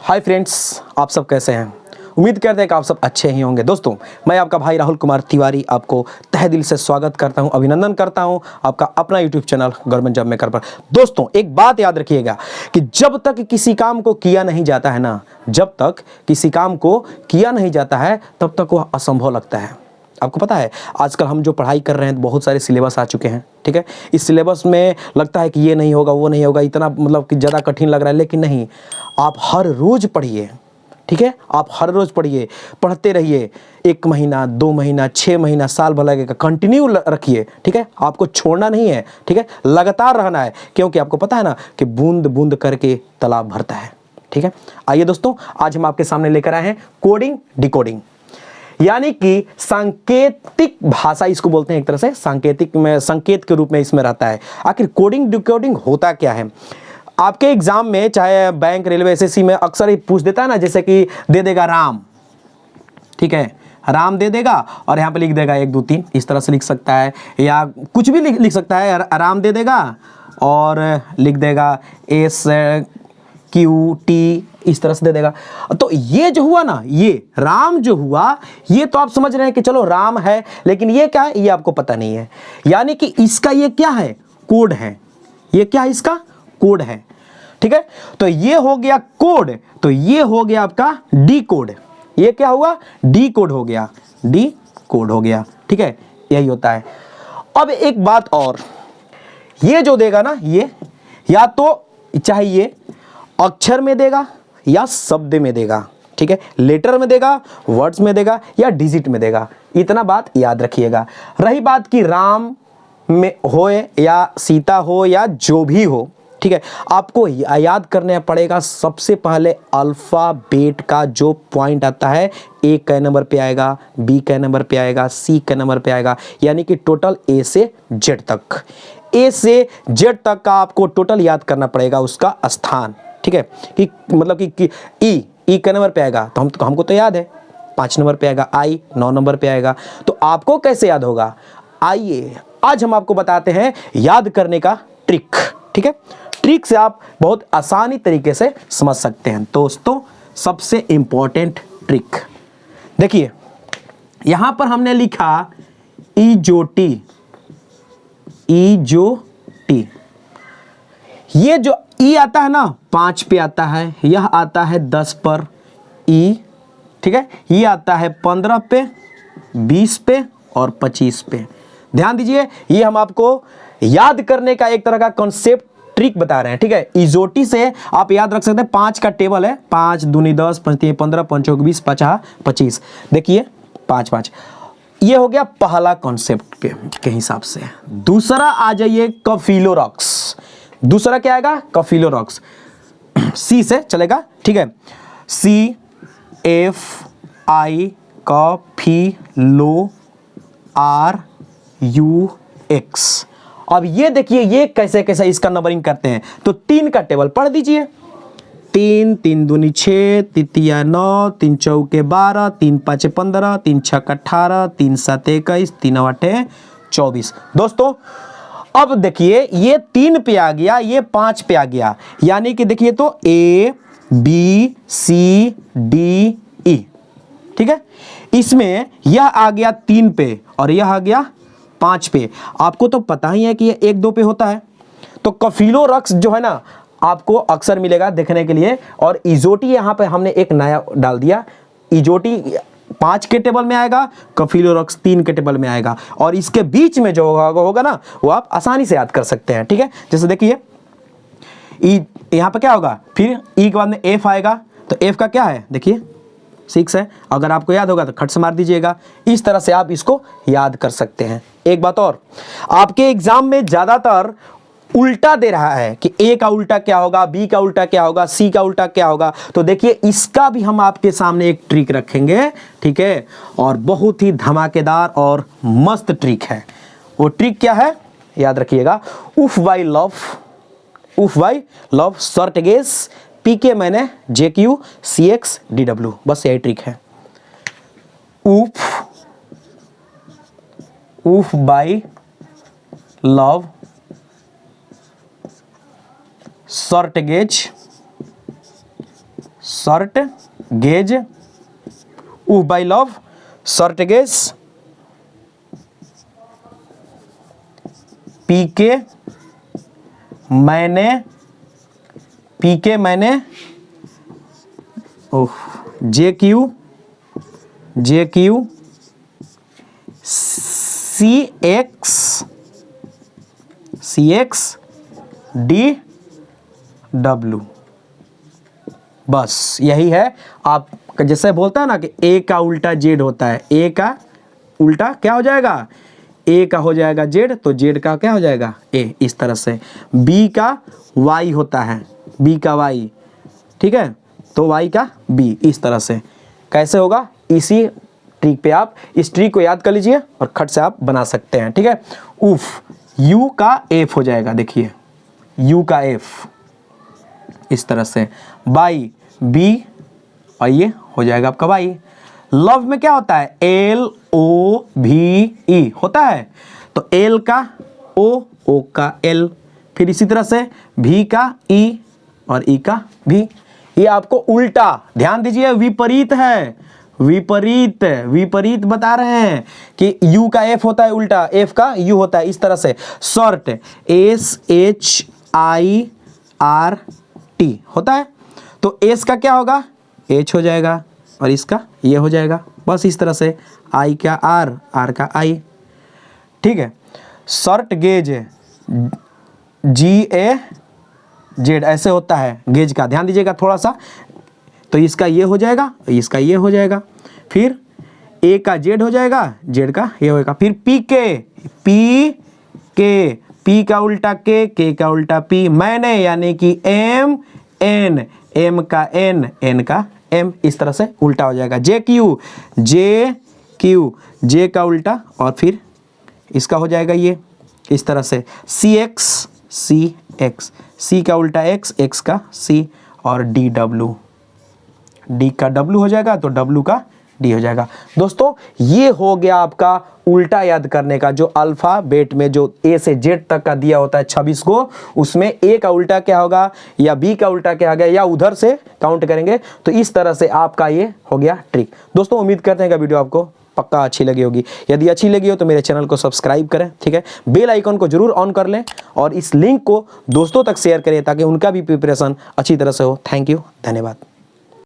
Hi friends, आप सब कैसे हैं। उम्मीद करते हैं कि आप सब अच्छे ही होंगे। दोस्तों, मैं आपका भाई राहुल कुमार तिवारी आपको तहे दिल से स्वागत करता हूं, अभिनंदन करता हूं आपका अपना YouTube channel government job maker पर। दोस्तों, एक बात याद रखिएगा कि जब तक किसी काम को किया नहीं जाता है ना, जब तक किसी काम को किया नहीं जाता है तब तक वह असंभव लगता है। आपको पता है, आजकल हम जो पढ़ाई कर रहे हैं बहुत सारे सिलेबस आ चुके हैं, ठीक है। इस सिलेबस में लगता है कि ये नहीं होगा, वो नहीं होगा, इतना मतलब कि ज़्यादा कठिन लग रहा है, लेकिन नहीं, आप हर रोज़ पढ़िए, ठीक है। आप हर रोज़ पढ़िए, पढ़ते रहिए। 1 महीना, 2 महीना, 6 महीना, साल भर लगेगा, कंटिन्यू रखिए, ठीक है। आपको छोड़ना नहीं है, ठीक है, लगातार रहना है, क्योंकि आपको पता है ना कि बूंद बूंद करके तालाब भरता है, ठीक है। आइए दोस्तों, आज हम आपके सामने लेकर आए हैं कोडिंग डिकोडिंग, यानी कि सांकेतिक भाषा इसको बोलते हैं। एक तरह से सांकेतिक में संकेत के रूप में इसमें रहता है। आखिर कोडिंग डिकोडिंग होता क्या है। आपके एग्जाम में, चाहे बैंक, रेलवे, एसएससी में अक्सर ही पूछ देता है ना, जैसे कि दे देगा राम, ठीक है, राम दे देगा और यहाँ पे लिख देगा 1 2 3, इस तरह से लिख सकता है, या कुछ भी लिख सकता है। राम दे देगा और लिख देगा SQT, इस तरह से दे देगा। तो ये जो हुआ ना, ये राम जो हुआ, ये तो आप समझ रहे हैं कि चलो राम है, लेकिन ये क्या है ये आपको पता नहीं है। यानी कि इसका ये क्या है, कोड है। ये क्या है, इसका कोड है, ठीक है। तो ये हो गया कोड, तो ये हो गया आपका डी कोड। ये क्या हुआ, डी कोड हो गया, डी कोड हो गया, ठीक है। यही होता है। अब एक बात और, ये जो देगा ना, ये या तो चाहे ये अक्षर में देगा या शब्द में देगा, ठीक है, लेटर में देगा, वर्ड्स में देगा या डिजिट में देगा। इतना बात याद रखिएगा। रही बात कि राम में हो या सीता हो या जो भी हो, ठीक है, आपको याद करना पड़ेगा सबसे पहले अल्फाबेट का जो पॉइंट आता है, ए के नंबर पे आएगा, बी के नंबर पे आएगा, सी के नंबर पे आएगा, यानी कि टोटल ए से जेड तक, ए से जेड तक का आपको टोटल याद करना पड़ेगा, उसका स्थान, ठीक है। कि मतलब कि ई के नंबर पे आएगा तो हमको तो याद है 5 नंबर पे आएगा, आई 9 नंबर पे आएगा, तो आपको कैसे याद होगा। आइए आज हम आपको बताते हैं याद करने का ट्रिक, ठीक है। ट्रिक से आप बहुत आसानी तरीके से समझ सकते हैं। दोस्तों, सबसे इंपॉर्टेंट ट्रिक देखिए, यहां पर हमने लिखा इजोटी, इजोटी। ये जो ई आता है ना 5 पे आता है, यह आता है 10 पर ई, ठीक है। ये आता है 15 पे, 20 पे और 25 पे। ध्यान दीजिए, ये हम आपको याद करने का एक तरह का कॉन्सेप्ट ट्रिक बता रहे हैं, ठीक है। इजोटी से आप याद रख सकते हैं, 5 का टेबल है, 5 दूनी 10, 5 3 15, 5 चौक 20, 50 25। देखिए 5 5, ये हो गया पहला कॉन्सेप्ट के हिसाब से। दूसरा आ जाइए कफिलोरॉक्स। दूसरा क्या आएगा, कफिलोरॉक्स। सी से चलेगा, ठीक है। CFI RUX। अब ये देखिए, ये कैसे कैसे इसका नंबरिंग करते हैं। तो 3 का टेबल पढ़ दीजिए, 3 3 दूनी 6, 3 तिया 9, 3 चौके 12, 3 5 15, 3 6 18, 3 7 21, 3 8 24। दोस्तों, अब देखिए, ये 3 पे आ गया, ये 5 पे आ गया, यानी कि देखिए तो A B C D E, ठीक है। इसमें यह आ गया 3 पे और यह आ गया 5 पे। आपको तो पता ही है कि ये 1 2 पे होता है। तो कफिलोरॉक्स जो है ना, आपको अक्सर मिलेगा देखने के लिए। और इजोटी यहां पे हमने एक नया डाल दिया, इजोटी 5 के टेबल में आएगा, कफिलोरॉक्स 3 के टेबल में आएगा। और इसके बीच में जो होगा ना, वो आप आसानी से याद कर सकते हैं, ठीक है। जैसे देखिए, ई यहां पे क्या होगा, फिर ई के बाद में एफ आएगा, तो एफ का क्या है, देखिए 6 है। अगर आपको याद होगा तो खट से मार दीजिएगा। इस तरह से आप इसको याद कर सकते हैं। एक बात और, आपके एग्जाम में ज्यादातर उल्टा दे रहा है कि ए का उल्टा क्या होगा, बी का उल्टा क्या होगा, सी का उल्टा क्या होगा। तो देखिए, इसका भी हम आपके सामने एक ट्रिक रखेंगे, ठीक है। और बहुत ही धमाकेदार और मस्त ट्रिक है। वो ट्रिक क्या है, याद रखिएगा। उफ बाई लव, उफ by love, short guess, PK मैंने JQ CX DW, बस यही ट्रिक है। उफ बाई लव, शॉर्ट शॉर्ट गेज, उफ बाई लव, शॉर्ट गेज, पीके मैंने, oh, J Q C X D W. बस यही है। आप जैसे बोलता है ना कि ए का उल्टा जेड होता है, ए का उल्टा क्या हो जाएगा, ए का हो जाएगा जेड, तो जेड का क्या हो जाएगा ए, इस तरह से। बी का वाई होता है, बी का वाई, ठीक है, तो वाई का बी, इस तरह से। कैसे होगा, इसी ट्रिक पे आप इस ट्रिक को याद कर लीजिए और खट से आप बना सकते हैं, ठीक है। उफ, यू का एफ हो जाएगा, देखिए यू का एफ, इस तरह से। बाई बी, और ये हो जाएगा आपका बाई। लव में क्या होता है, एल ओ भी ई होता है, तो एल का ओ का एल, फिर इसी तरह से भी का ई और ई का भी। ये आपको उल्टा, ध्यान दीजिए, विपरीत है, विपरीत बता रहे हैं कि यू का एफ होता है उल्टा, एफ का यू होता है, इस तरह से। शॉर्ट SHIRT होता है, तो एस का क्या होगा, एच हो जाएगा, और इसका ये हो जाएगा, बस इस तरह से। आई का आर का आई, ठीक है। शॉर्ट गेज GAZ ऐसे होता है गेज का, ध्यान दीजिएगा थोड़ा सा, तो इसका ये हो जाएगा, इसका ये हो जाएगा, फिर ए का जेड हो जाएगा, जेड का ये होगा, फिर पी का उल्टा के का उल्टा पी, मैंने यानी कि एम का एन का एम, इस तरह से उल्टा हो जाएगा। जे का उल्टा, और फिर इसका हो जाएगा ये, इस तरह से। सी का उल्टा एक्स का सी, और डी का डब्ल्यू हो जाएगा, तो डब्ल्यू का डी हो जाएगा। दोस्तों ये हो गया आपका उल्टा याद करने का, जो अल्फ़ाबेट में जो ए से जेड तक का दिया होता है 26 को, उसमें ए का उल्टा क्या होगा या बी का उल्टा क्या होगा, या उधर से काउंट करेंगे, तो इस तरह से आपका ये हो गया ट्रिक। दोस्तों उम्मीद करते हैं कि वीडियो आपको पक्का अच्छी लगी होगी। यदि अच्छी लगी हो तो मेरे चैनल को सब्सक्राइब करें, ठीक है, बेल आइकन को जरूर ऑन कर लें, और इस लिंक को दोस्तों तक शेयर करें ताकि उनका भी प्रिपरेशन अच्छी तरह से हो। थैंक यू, धन्यवाद।